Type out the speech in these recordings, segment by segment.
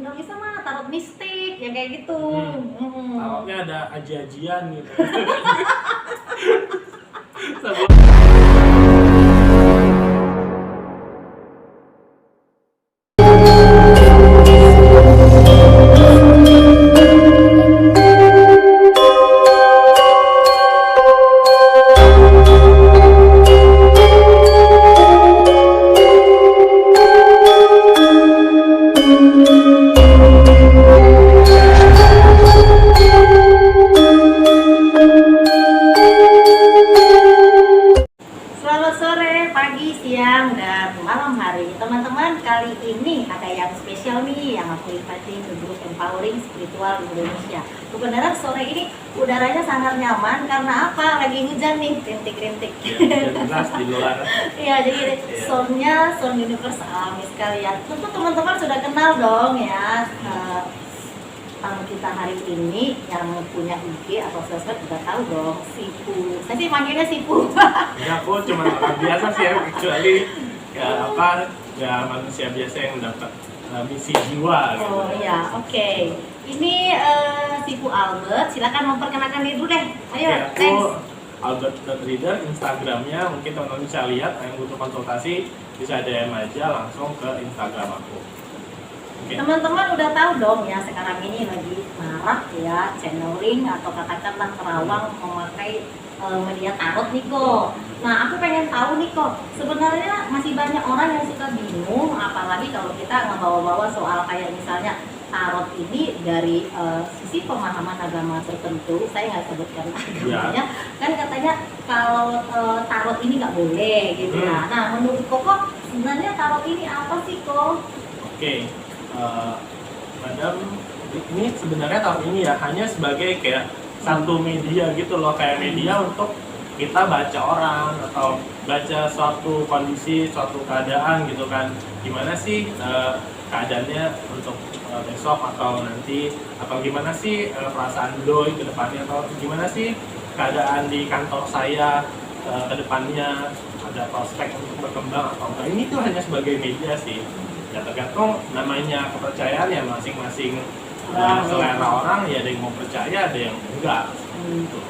Nggak bisa mah tarot mistik yang kayak gitu. Tarotnya ada aji-ajian gitu. Selamat sore, pagi, siang, dan malam hari. Teman-teman, kali ini ada yang spesial nih yang aku inviting ke grup Empowering Spiritual Indonesia. Kebenaran sore ini udaranya sangat nyaman karena apa? Lagi hujan nih, rintik-rintik. Ya, jelas di luar. Iya, jadi soundnya sound universe alami sekalian. Tentu teman-teman sudah kenal dong ya. Tamu kita hari ini yang punya IG atau sosmed udah tahu dong, Sipu. Saya sih manggilnya Sipu. Ya, aku cuma orang biasa sih ya, kecuali ya manusia biasa yang mendapat misi jiwa gitu. Oh iya, oke. Ini Sipu Albert, silakan memperkenalkan diri dulu deh. Ayo, Oke, aku thanks. Albert.Reader, Instagramnya mungkin teman-teman bisa lihat. Yang butuh konsultasi bisa DM aja langsung ke Instagram aku. Oke. Teman-teman udah tahu dong ya, sekarang ini lagi marak ya channeling atau katakanlah terawang memakai media tarot nih kok. Nah, aku pengen tahu nih kok, sebenarnya masih banyak orang yang suka bingung, apalagi kalau kita ngebawa-bawa soal kayak misalnya tarot ini dari sisi pemahaman agama tertentu. Saya nggak sebutkan agamanya, kan katanya kalau tarot ini nggak boleh gitu ya. Nah, menurut Koko sebenarnya tarot ini apa sih kok? Oke. Madam, ini sebenarnya tahun ini ya hanya sebagai kayak satu media gitu loh, kayak media untuk kita baca orang atau baca suatu kondisi, suatu keadaan gitu kan, gimana sih keadaannya untuk besok atau nanti, atau gimana sih perasaan doi ke depannya, atau gimana sih keadaan di kantor saya ke depannya, ada prospek untuk berkembang atau enggak. Ini tuh hanya sebagai media sih. Ya tergantung namanya kepercayaan ya, masing-masing selera orang ya, ada yang mau percaya, ada yang enggak.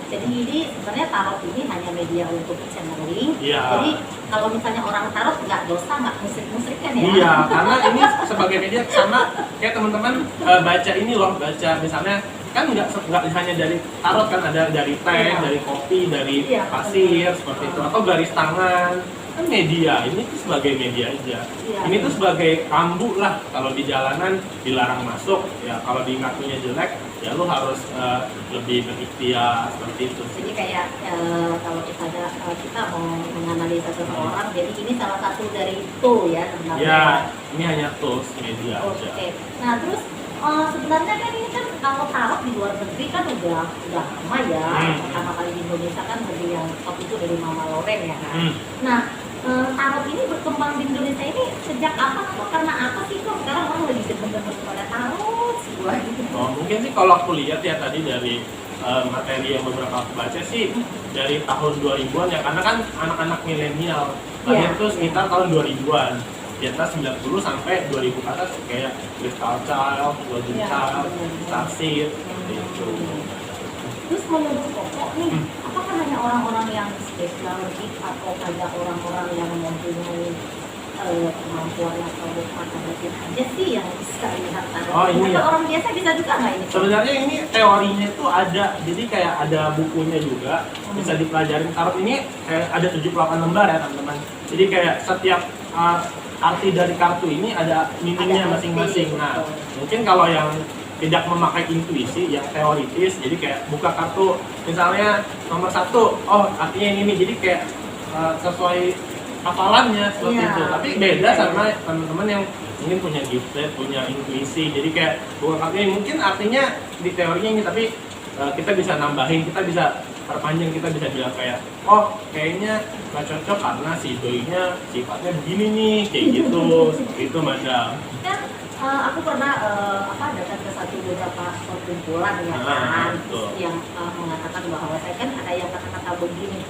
Jadi ini sebenarnya tarot ini hanya media untuk channeling. Iya. Jadi kalau misalnya orang tarot nggak dosa, nggak musrik-musrik kan ya? Iya, karena ini sebagai media sama kayak teman-teman baca ini loh, baca misalnya kan nggak hanya dari tarot, kan ada dari teh, dari kopi, dari pasir seperti itu, atau garis tangan. Kan media, ini tuh sebagai media aja. Ini tuh sebagai rambu lah, kalau di jalanan dilarang masuk, ya kalau di ngakunya jelek, ya lu harus lebih berikhtiar seperti itu. Jadi kayak kalau kita mau menganalisa seseorang, jadi ini salah satu dari itu ya sebenarnya. Ya, ini hanya tools media aja. Oke. Nah terus sebenarnya kan ini kan kalau tarot di luar negeri kan udah lama ya. Pertama kali di Indonesia kan dari yang top itu dari Mama Loren ya kan. Nah tarot ini berkembang di Indonesia ini sejak apa atau karena apa sih kok sekarang orang lagi demen-demen pada tarot sih gitu? Oh, mungkin sih kalau aku lihat ya tadi dari materi yang beberapa aku baca sih dari tahun 2000-an ya, karena kan anak-anak milenial lahir tuh sekitar tahun 2000-an. Di atas 90 sampai 2000 ke atas kayak Crystal Child, Golden Child, Starseed gitu. Terus menurut Koko nih, apakah hanya orang-orang yang spesial atau ada orang-orang yang mempunyai kemampuan atau mata batin aja sih yang bisa lihat tarot? Oh, ini ya. Orang biasa bisa juga nggak ini? Sebenarnya ini teorinya itu ada, jadi kayak ada bukunya juga, bisa dipelajarin. Tarot ini ada 78 lembar ya teman-teman. Jadi kayak setiap arti dari kartu ini ada meaningnya masing-masing. Nah, mungkin kalau yang tidak memakai intuisi, yang teoritis, jadi kayak buka kartu, misalnya nomor 1, oh artinya ini nih, jadi kayak sesuai hafalannya seperti itu. Tapi beda sama teman-teman yang mungkin punya gifted, punya intuisi, jadi kayak buka kartu ini mungkin artinya di teorinya ini, tapi kita bisa nambahin, kita bisa perpanjang, kita bisa bilang kayak, oh kayaknya nggak cocok karena si doinya sifatnya begini nih, kayak gitu. Seperti itu madam. Kan aku pernah datang ke beberapa perkumpulan ya kan, yang mengatakan bahwa saya kan ada yang kata-kata begini,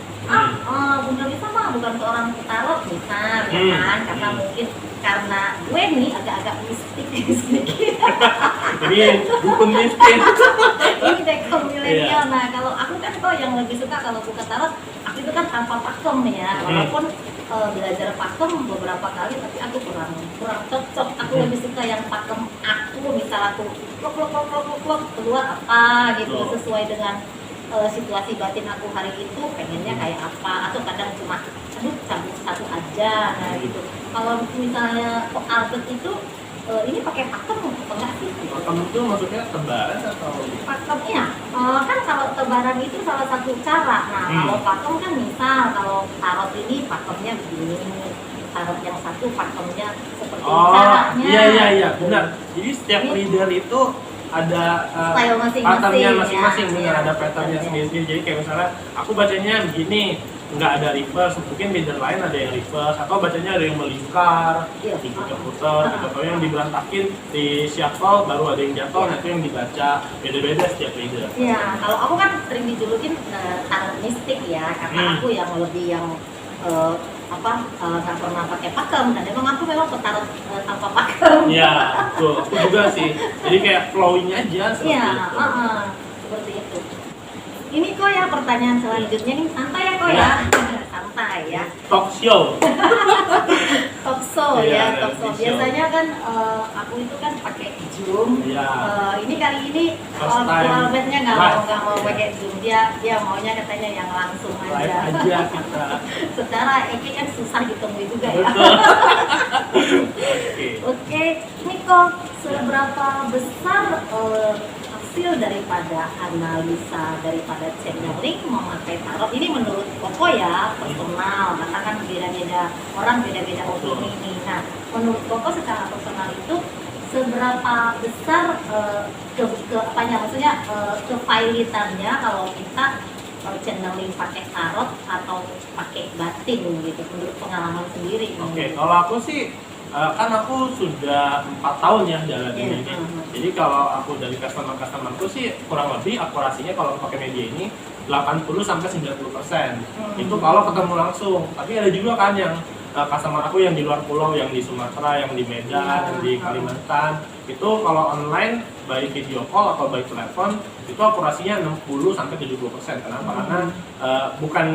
Bunda Lisa mah bukan seorang tarot misal ya kan, karena mungkin karena gue nih agak-agak mistik sedikit. Ini dukun mistis. Ini dekor milenial. Iya. Nah, kalau aku kan kok yang lebih suka kalau buka tarot, aku itu kan tanpa pakem ya. Walaupun belajar pakem beberapa kali, tapi aku kurang cocok. Aku lebih suka yang pakem aku, misal aku klok keluar apa gitu, Betul. sesuai dengan situasi batin aku hari itu pengennya kayak apa, atau kadang cuma aduh cabut satu aja. Nah gitu. Kalau misalnya kok Albert itu ini pakai pakem apa enggak sih? Kamu itu maksudnya tebaran atau? Pakem iya, kan kalau tebaran itu salah satu cara. Nah kalau pakem kan misal kalau tarot ini pakemnya begini, tarot yang satu pakemnya seperti Oh, caranya. iya, benar. Jadi setiap Ini- leader itu ada Style masing-masing, patternnya masing-masing, ya. benar, Iya, ada patternnya patternnya. sendiri. Jadi kayak misalnya aku bacanya begini, nggak ada reverse, mungkin leader lain ada yang reverse, atau bacanya ada yang melingkar, Iya. diputar-putar, gitu. Atau yang diberantakin, di shuffle, baru ada yang jatuh, nah itu yang dibaca, beda-beda setiap leader. Iya, kalau aku kan sering dijulukin tarot mistik ya, karena aku yang lebih yang nggak pernah pakai pakem, dan emang aku memang petarot tanpa pakem. Iya, betul. Aku juga sih. Jadi kayak flowing aja seperti Iya, itu. seperti itu. Ini kok ya pertanyaan selanjutnya nih, santai ya kok ya, santai ya. Talk show. Talk show Iya, ya, talk show. reality show. Biasanya kan aku itu kan pakai Zoom. Iya. Ini kali ini First time Albert-nya nggak live. mau pakai Zoom, dia maunya katanya yang langsung Live aja. aja kita. Secara Eki kan susah ditemui juga ya. Betul. Oke. Oke, ini kok seberapa besar hasil daripada analisa daripada channeling memakai tarot ini menurut Koko ya, personal, karena kan beda-beda orang, beda-beda opini nih. Nah, menurut Koko secara personal itu seberapa besar kevalitannya kalau kita channeling pakai tarot atau pakai batin gitu, menurut pengalaman sendiri. Oke, kalau aku sih kan aku sudah 4 tahun ya jalan Iya, ini. Jadi kalau aku dari customer-customerku sih kurang lebih akurasinya kalau pakai media ini 80 sampai 90%. Itu kalau ketemu langsung. Tapi ada juga kan yang customer aku yang di luar pulau, yang di Sumatera, yang di Medan, yang di Kalimantan. Itu kalau online baik video call atau baik telepon itu akurasinya 60 sampai 70%. Kenapa? Karena bukan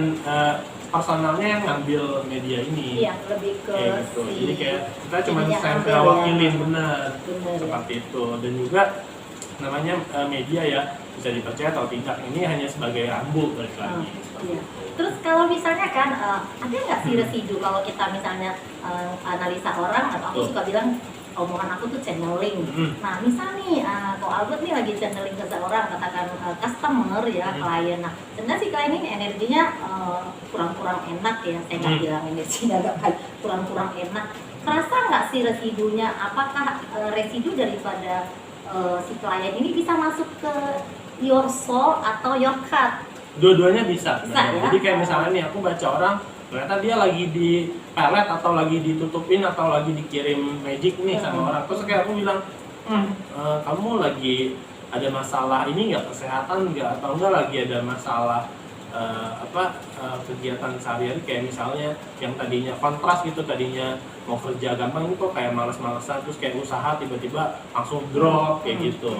personalnya yang ngambil media ini. Iya, lebih ke Kayak gitu. si Jadi kayak kita cuma ininya stempel ambil ya. wakilin, benar. Bener. Seperti itu. Dan juga namanya media ya, bisa dipercaya atau tidak, ini hanya sebagai rambu balik lagi. Iya. Terus kalau misalnya kan ada nggak sih residu kalau kita misalnya analisa orang, atau aku Betul. suka bilang omongan aku tuh channeling. Nah misal nih, kalau Albert nih lagi channeling ke seorang, katakan customer ya, klien. Nah sebenarnya si klien ini energinya kurang-kurang enak ya, saya nggak bilang energinya nggak baik, kurang-kurang enak. Terasa nggak sih residunya? Apakah residu daripada si klien ini bisa masuk ke your soul atau your card? Dua-duanya bisa. Bisa, ya? Jadi kayak misalnya nih aku baca orang, ternyata dia lagi di pelet atau lagi ditutupin atau lagi dikirim magic nih sama orang. Terus kayak aku bilang, kamu lagi ada masalah ini nggak, kesehatan nggak, atau enggak lagi ada masalah kegiatan sehari-hari, kayak misalnya yang tadinya kontras gitu, tadinya mau kerja gampang ini kok kayak males-malesan, terus kayak usaha tiba-tiba langsung drop kayak gitu.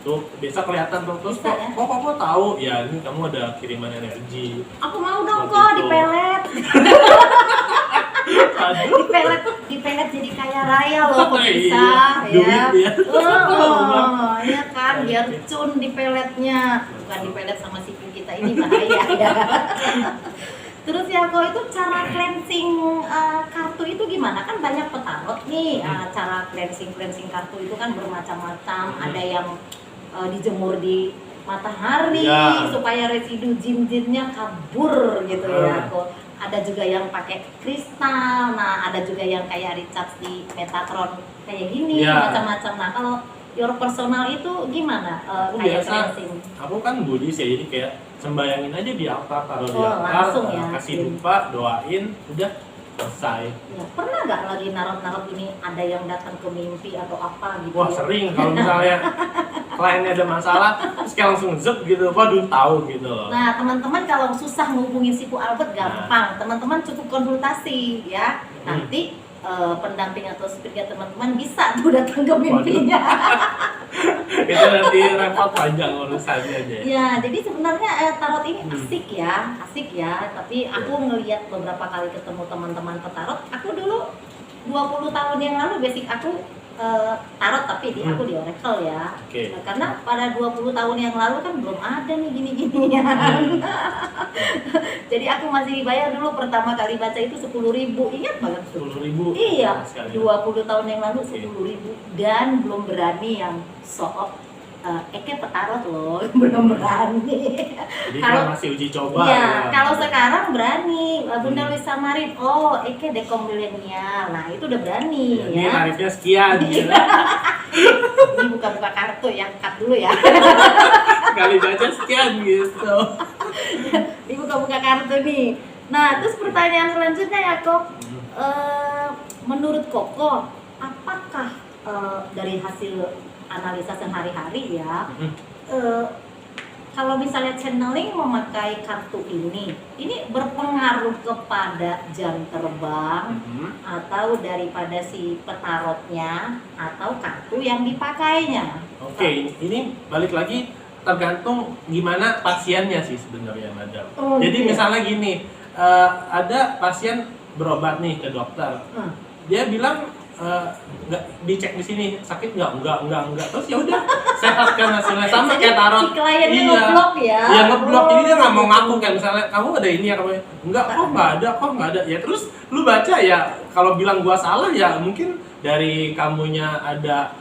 Tuh biasa kelihatan tuh, terus Bisa, ya? kok tahu ya ini kamu ada kiriman energi. Aku mau dong Seperti kok itu. dipelet. Aduh. dipelet jadi kaya raya loh kok bisa Iya, duit ya. Iya kan, biar cun dipeletnya, bukan dipelet sama CPU kita ini bahaya ya. Terus ya kok itu cara cleansing kartu itu gimana? Kan banyak petarot nih, cara cleansing kartu itu kan bermacam-macam. Ada yang dijemur di matahari Ya. supaya residu jin-jinnya kabur gitu ya kok. Ada juga yang pakai kristal, nah ada juga yang kayak recharge di Metatron kayak gini, Ya. macam-macam. Nah kalau your personal itu gimana? Aku Kayak biasa, cleansing? aku kan Buddhis ya, jadi kayak sembayangin aja di altar, taruh di Oh, altar, langsung ya. kasih dupa, doain, udah selesai. Ya, pernah nggak lagi narot-narot ini ada yang datang ke mimpi atau apa gitu? Wah ya? sering kalau misalnya kliennya ada masalah, terus kayak langsung zep gitu, waduh tahu gitu loh. Nah, teman-teman kalau susah menghubungi si Bu Albert gampang. Teman-teman cukup konsultasi ya. Nanti pendamping atau speaker teman-teman bisa tuh datang ke mimpinya. Itu nanti repot panjang urusannya deh. Ya, jadi sebenarnya tarot ini Hmm. asik ya. Tapi aku ngelihat beberapa kali ketemu teman-teman petarot. Aku dulu 20 tahun yang lalu basic aku tarot, tapi aku di oracle ya. Oke. Nah, karena pada 20 tahun yang lalu kan belum ada nih gini-ginian. Jadi aku masih bayar dulu pertama kali baca itu 10.000. Ingat banget tuh. 10.000. Iya, Sekali. 20 tahun yang lalu Oke. 10.000 dan belum berani yang show off. Eke petarot loh, belum berani. Jadi Kalau- kan masih uji coba. Iya, ya. kalau sekarang berani. Bunda Hmm. Luis Samarin, oh Eke dekom milenial. Nah, itu udah berani Ya, ini ya. tarifnya sekian gitu. Ini buka-buka kartu ya, cut dulu ya. Sekali baca sekian gitu. Ini buka-buka kartu nih. Nah, terus pertanyaan selanjutnya ya, Kok. Menurut Koko, apakah dari hasil analisa sehari-hari ya, Hmm. kalau misalnya channeling memakai kartu ini berpengaruh kepada jam terbang Hmm. atau daripada si petarotnya atau kartu yang dipakainya? Oke, ini balik lagi tergantung gimana pasiennya sih sebenarnya, Madam. Oh, Jadi gitu ya? misalnya gini, ada pasien berobat nih ke dokter. Hmm. Dia bilang nggak dicek di sini sakit nggak, terus ya udah sehat kan hasilnya sama Jadi kayak tarot. si kliennya Iya. ngeblok ya? Iya ngeblok, jadi dia nggak mau Oh. ngaku kayak misalnya kamu ada ini ya, kamu nggak kok nggak ada ya, terus lu baca ya kalau bilang gua salah ya mungkin dari kamunya ada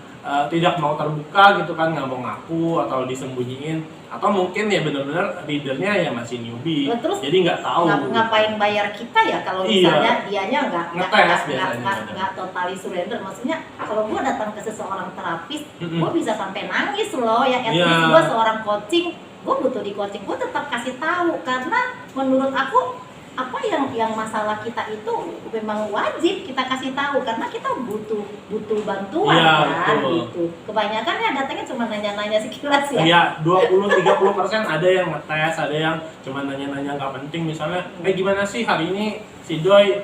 tidak mau terbuka gitu kan, nggak mau ngaku atau disembunyiin, atau mungkin ya benar-benar readernya ya masih newbie, Nah, terus jadi nggak tahu. Ngapain bayar kita ya kalau Iya. misalnya dianya Ngetes biasanya. nggak totally surrender. Maksudnya kalau gua datang ke seseorang terapis, Mm-mm. gua bisa sampai nangis loh ya. At Iya. least gua seorang coaching, gua butuh di coaching, gua tetap kasih tahu karena menurut aku apa yang masalah kita itu memang wajib kita kasih tahu karena kita butuh bantuan Iya, kan betul. gitu. Kebanyakan ya datangnya cuma nanya-nanya sekilas ya. Ya 20-30% ada yang ngetes, ada yang cuma nanya-nanya nggak penting, misalnya gimana sih hari ini si Doi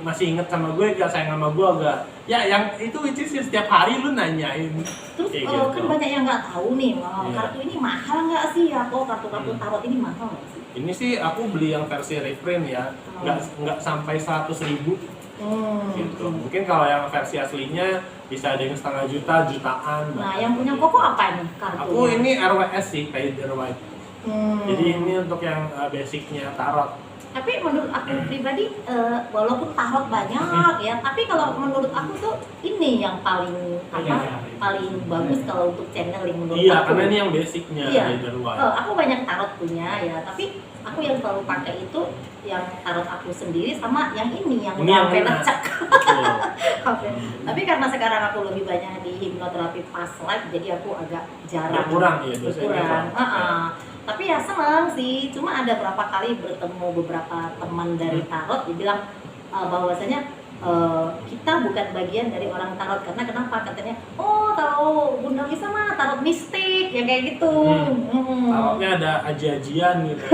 masih inget sama gue gak, sayang sama gue gak, ya yang itu which is setiap hari lu nanyain. Terus Kayak kan gitu. banyak yang nggak tahu nih, Iya. kartu ini mahal nggak sih ya? Kok kartu-kartu Hmm. tarot ini mahal nggak sih? Ini sih aku beli yang versi reprint ya, nggak sampai 100.000 gitu. Mungkin kalau yang versi aslinya bisa ada yang setengah juta, jutaan. Nah, bahkan yang punya gitu. Koko apa nih kartunya? Aku ini RWS sih, Rider White. Hmm. Jadi ini untuk yang basicnya tarot. Tapi menurut aku pribadi, walaupun tarot banyak ya, tapi kalau menurut aku tuh ini yang paling paling bagus kalau untuk channeling menurut Iya, aku. karena ini yang basicnya Iya. Rider White. Aku banyak tarot punya ya, tapi aku yang selalu pakai itu yang tarot aku sendiri sama yang ini yang Ini udah yang sampai enak. lecek. Betul. Oke. Tapi karena sekarang aku lebih banyak di hipnoterapi past life, jadi aku agak jarang. Berkurang, iya, dosanya Berkurang. berkurang. Tapi ya senang sih. Cuma ada berapa kali bertemu beberapa teman dari tarot, dia bilang bahwasanya kita bukan bagian dari orang tarot karena kenapa? Katanya, oh kalau Bunda Lisa mah tarot mistik ya kayak gitu. Tarotnya ada aji-ajian gitu.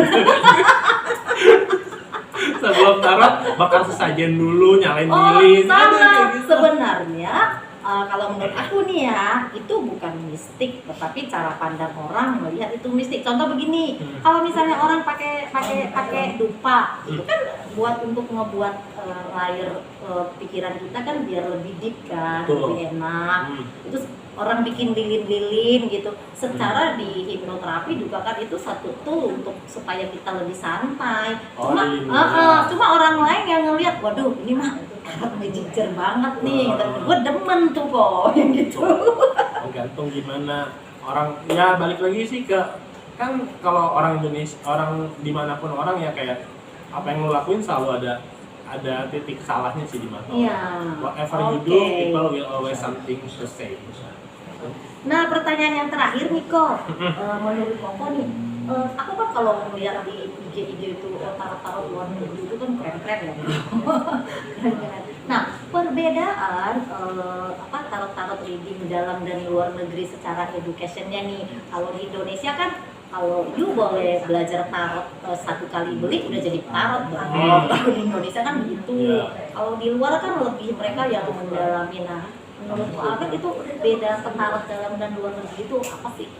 Sebelum tarot bakal sesajen dulu, nyalain Oh, lilin. Ada sama. kayak gitu. Sebenarnya kalau menurut aku nih ya, itu bukan mistik, tetapi cara pandang orang melihat itu mistik. Contoh begini, kalau misalnya orang pakai dupa, itu kan buat untuk ngebuat layar pikiran kita kan biar lebih deep kan, Betul. lebih enak. Hmm. Itu orang bikin lilin-lilin gitu. Secara di hipnoterapi juga kan itu satu tool untuk supaya kita lebih santai. Oh, Cuma lilin. cuma orang lain yang ngelihat, waduh ini mah tarot magicer banget nih. Gue demen tuh kok yang gitu. Tergantung gimana orang, ya balik lagi sih ke, kan kalau orang Indonesia, orang dimanapun orang ya kayak apa yang lo lakuin selalu ada titik salahnya sih di mata orang. Iya. Whatever you do, Oke. people will always something to say. Nah, pertanyaan yang terakhir nih kok, menurut Koko nih, aku kan kalau melihat di IG itu tarot-tarot luar negeri itu kan keren-keren ya. Keren-keren. Nah, perbedaan tarot-tarot reading dalam dan luar negeri secara educationnya nih, kalau di Indonesia kan kalau you boleh belajar tarot satu kali beli udah jadi tarot dong. Kalau di Indonesia kan begitu. Kalau di luar kan lebih mereka yang mendalami. Nah, menurut Pak Albert itu beda tarot dalam dan luar negeri itu apa sih?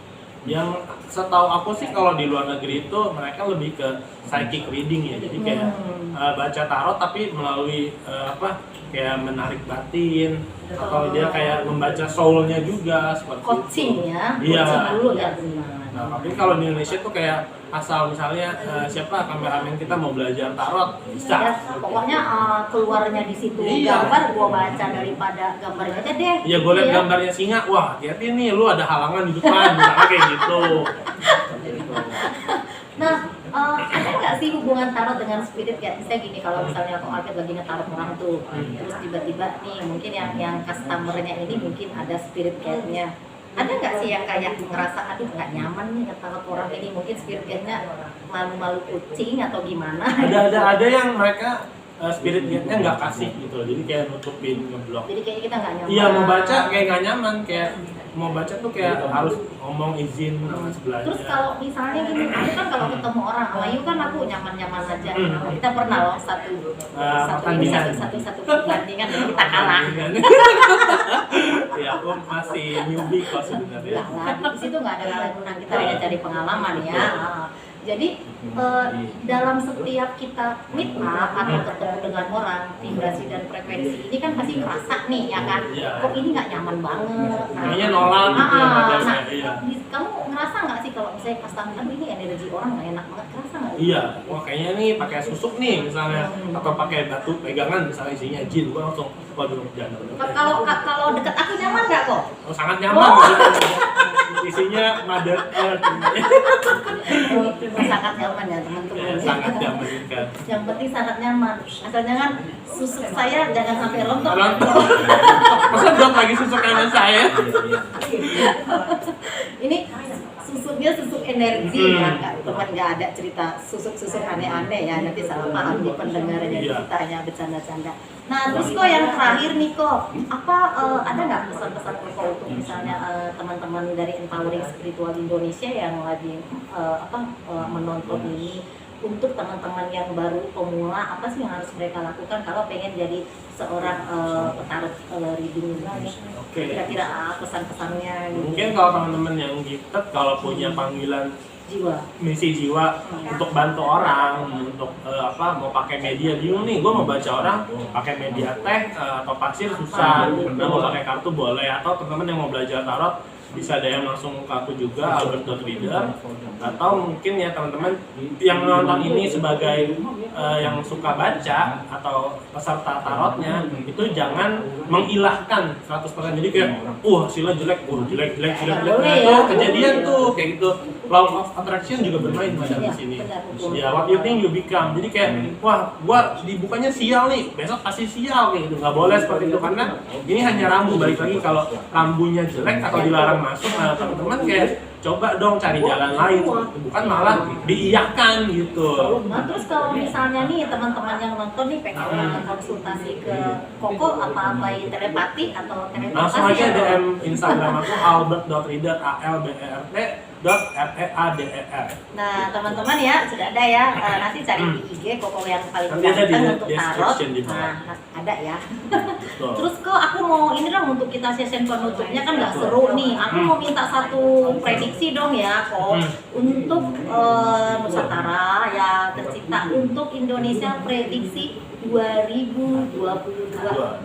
Yang setahu aku sih kalau di luar negeri itu mereka lebih ke psychic reading ya, jadi kayak baca tarot tapi melalui kayak menarik batin atau dia kayak membaca soulnya juga seperti coaching itu. Ya, Iya. coaching dulu ya benar. Nah, tapi kalau di Indonesia tuh kayak asal misalnya siapa kameramen kita mau belajar tarot bisa. Ya, pokoknya keluarnya di situ gambar gua baca daripada gambarnya aja deh. Iya, gue liat gambarnya singa, wah hati-hati nih lu ada halangan di depan, misalnya kayak gitu. Nah, ada nggak sih hubungan tarot dengan spirit ya? Misalnya gini, kalau misalnya aku Albert lagi ngetarot orang tuh, terus tiba-tiba nih mungkin yang customernya ini mungkin ada spirit guide-nya. Ada nggak sih yang kayak ngerasa aduh nggak nyaman nih ngetarot orang ini, mungkin spirit guide-nya malu-malu kucing atau gimana? Ada yang mereka spirit guide-nya nggak kasih gitu loh, jadi kayak nutupin, ngeblok. Jadi kayaknya kita nggak nyaman. Iya, mau baca kayak nggak nyaman, kayak mau baca tuh kayak harus ngomong izin sama sebelahnya. Terus kalau misalnya gini, aku kan kalau ketemu orang, sama Ayu kan aku nyaman-nyaman aja. Kita pernah loh satu pertandingan dan kita kalah. Ya aku masih newbie kok sebenarnya. Di situ nggak ada kalah menang, kita hanya cari pengalaman ya. Jadi dalam setiap kita meet up atau ketemu dengan orang, vibrasi dan frekuensi ini kan pasti kerasa nih ya kan, kok ini nggak nyaman banget. Kayaknya nolak gitu ya. Kamu ngerasa nggak sih kalau misalnya pas tangan ini energi orang nggak enak banget, kerasa nggak? Iya, wah kayaknya nih pakai susuk nih misalnya, atau pakai batu pegangan misalnya isinya jin, gua langsung waduh jangan. Kalau deket aku nyaman nggak kok? Oh, sangat nyaman. Isinya mother earth. Sangat nyaman ya teman-teman. Ya, sangat nyaman kan. Yang penting sangat nyaman. Asal jangan susuk saya jangan sampai rontok. Masa dong lagi susuk kanan saya? Ini susuknya susuk energi ya, teman nggak ada cerita susuk-susuk aneh-aneh ya, nanti salah paham di pendengarnya, kita hanya bercanda-canda. Nah terus kok yang terakhir nih kok, ada nggak pesan-pesan kok untuk misalnya teman-teman dari Empowering Spiritual Indonesia yang lagi menonton ini, untuk teman-teman yang baru pemula, apa sih yang harus mereka lakukan kalau pengen jadi seorang petarot reading ini? Kira-kira pesan-pesannya gitu. Mungkin kalau teman-teman yang gifted, kalau punya panggilan misi jiwa untuk bantu orang, untuk mau pakai media, bingung nih gue mau baca orang pakai media teh atau pasir susah, mau pakai kartu boleh, atau teman-teman yang mau belajar tarot bisa DM langsung ke aku juga, albert.reader, atau mungkin ya teman-teman yang nonton ini sebagai yang suka baca atau peserta tarotnya, itu jangan mengilahkan 100%, jadi kayak hasilnya jelek, jelek, nah, kejadian tuh kayak gitu. Law of attraction juga bermain pada di sini. Ya, what you think you become. Jadi kayak, wah, gua dibukanya sial nih, besok pasti sial kayak gitu. Nggak boleh seperti itu, karena ini hanya rambu. Balik lagi, kalau rambunya jelek atau dilarang masuk, nah teman-teman kayak coba dong cari jalan lain, bukan malah diiyakan gitu. Nah terus kalau misalnya nih teman-teman yang nonton nih pengen konsultasi ke Koko, apa telepati atau teleportasi? Langsung aja DM Instagram aku albert.reader, albert.reader. Nah teman-teman ya sudah ada ya, nanti cari di IG Koko yang paling ganteng untuk tarot. Nah ada ya. Terus kok aku mau ini dong, untuk kita session penutupnya kan nggak seru nih, aku mau minta satu prediksi dong ya kok untuk Nusantara ya tercipta, untuk Indonesia prediksi 2022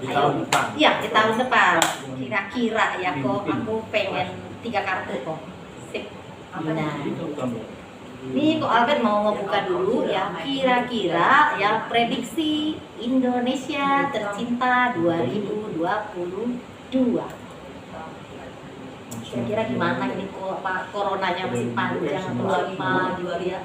di tahun depan. Iya di tahun depan kira-kira ya kok, aku pengen 3 kartu kok. Sip. Nah ini kok Albert mau ngebuka dulu ya, kira-kira ya prediksi Indonesia tercinta 2022. Kira-kira gimana ini kok, coronanya masih panjang atau lama gitu ya?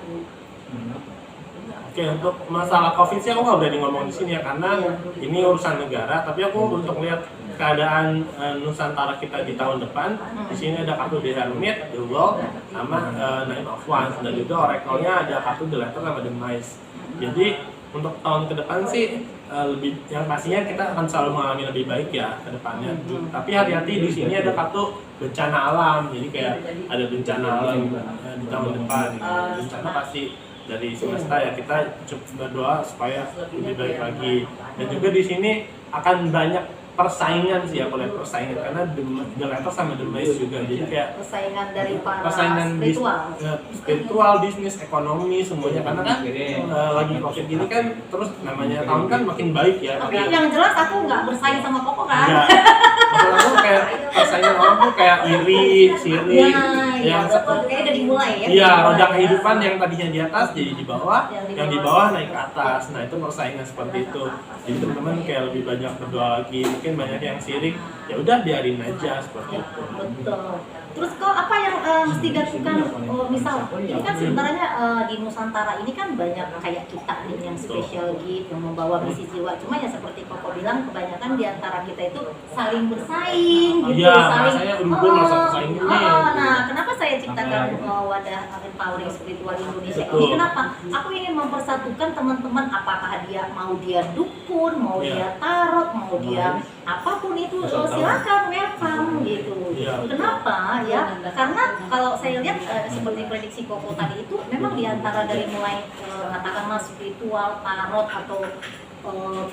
Oke, untuk masalah COVID sih aku nggak berani ngomong di sini ya, karena ini urusan negara. Tapi aku untuk lihat keadaan Nusantara kita di tahun depan, di sini ada kartu The Hermit, The World, sama Nine of Wands, dan juga oracle-nya ada kartu The Letter sama The Mice. Jadi untuk tahun ke depan sih lebih yang pastinya kita akan selalu mengalami lebih baik ya ke depannya. Tapi hati-hati di sini ada kartu bencana alam. Jadi kayak ada bencana alam di tahun depan. Bencana pasti dari semesta ya, kita cukup berdoa supaya lebih baik lagi. Dan juga di sini akan banyak persaingan sih ya, kalau persaingan karena The Letter sama The Maze juga, jadi kayak persaingan dari para persaingan spiritual. spiritual, bisnis, ekonomi semuanya, karena kan lagi COVID gini kan, terus namanya tahun kan makin baik ya. Tapi yang jelas aku nggak bersaing sama Koko kan. Enggak. Maksud aku kayak persaingan orang tuh kayak iri, sirik, yang kayak udah dimulai ya. iya, roda kehidupan yang tadinya di atas jadi di bawah, yang di bawah naik ke atas. Nah itu persaingan seperti itu. Jadi teman-teman kayak lebih banyak berdoa lagi. Mungkin banyak yang sirik, ya udah biarin aja seperti itu. Betul. Terus kok apa yang mesti dilakukan? Misal ini kan sebenarnya di Nusantara ini kan banyak kayak kita nih yang special gift, yang membawa misi jiwa. Cuma ya seperti Koko bilang, kebanyakan di antara kita itu saling bersaing gitu, Iya, saling rasanya gue merasa bersaing ini. Nah, kenapa saya ciptakan wadah Empowering Spiritual Indonesia ini? Betul. Kenapa? Aku ingin mempersatukan teman-teman, apakah dia mau dia dukun, mau dia tarot, mau dia apapun itu, silakan welcome gitu. Kenapa? Ya, karena kalau saya lihat seperti prediksi Koko tadi itu, memang diantara dari mulai katakanlah spiritual, tarot atau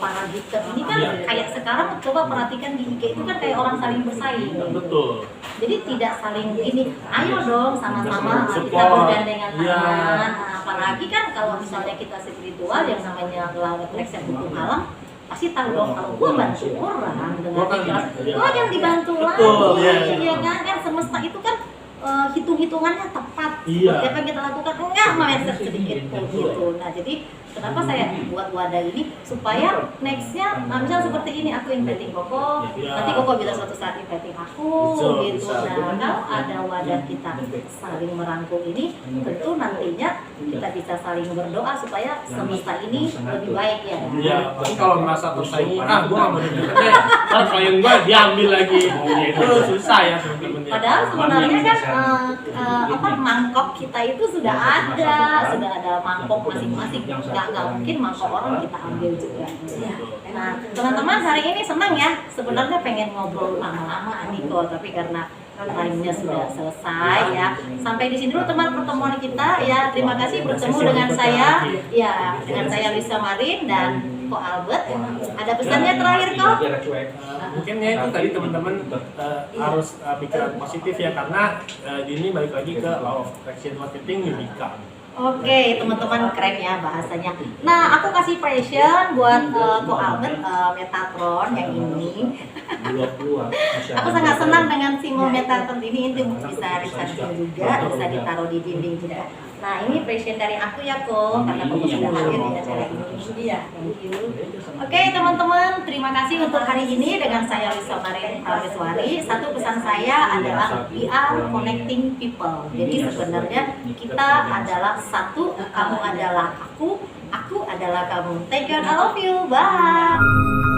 para gifter ini kan kayak sekarang coba perhatikan di IG itu kan kayak orang saling bersaing. Betul. Jadi tidak saling ini, ayo dong sama-sama kita Support. bergandengan tangan. Iya. Nah, apalagi kan kalau misalnya kita spiritual yang namanya law attraction hukum alam, pasti tahu dong kalau gua bantu orang dengan ikhlas, gua yang dibantu lagi, ya kan semesta itu kan hitung-hitungannya tepat. Iya. Apa yang kita lakukan enggak meleset sedikit pun gitu. Nah jadi kenapa saya buat wadah ini supaya nextnya, misal seperti ini aku inviting Koko, nanti Koko bisa suatu saat inviting aku gitu. Nah kalau ada wadah kita saling merangkul ini, tentu nantinya kita bisa saling berdoa supaya semesta ini lebih baik ya. Iya, tapi kalau merasa tersaingi, gua nggak mau dengerin, ntar klien gua diambil lagi, itu susah ya teman-teman. Padahal sebenarnya kan mangkok kita itu sudah ada mangkok masing-masing. Nggak mungkin mangkok orang kita ambil juga. Nah, teman-teman hari ini senang ya. Sebenarnya pengen ngobrol lama-lama Niko, tapi karena time-nya sudah selesai ya. Sampai di sini dulu teman pertemuan kita ya. Terima kasih bertemu dengan saya ya, dengan saya Lisa Marin dan Ko Albert. Ada pesannya terakhir Ko? Mungkin ya itu tadi teman-teman harus pikiran positif ya, karena ini balik lagi ke law of attraction marketing Yudika. Oke, teman-teman keren ya bahasanya. Nah, aku kasih passion buat Ko Albert Metatron yang ini. Aku sangat senang dengan simbol Metatron ini bisa recycling juga, bisa ditaruh di dinding juga. Nah, ini passion dari aku ya Ko, karena Koko sudah hadir di acara ini. Iya, thank you. Oke, teman-teman, terima kasih untuk hari ini dengan saya Lisa Marin Alreswari. Satu pesan saya adalah we are connecting people. Jadi sebenarnya kita adalah satu, kamu adalah aku adalah kamu. Thank you and I love you. Bye.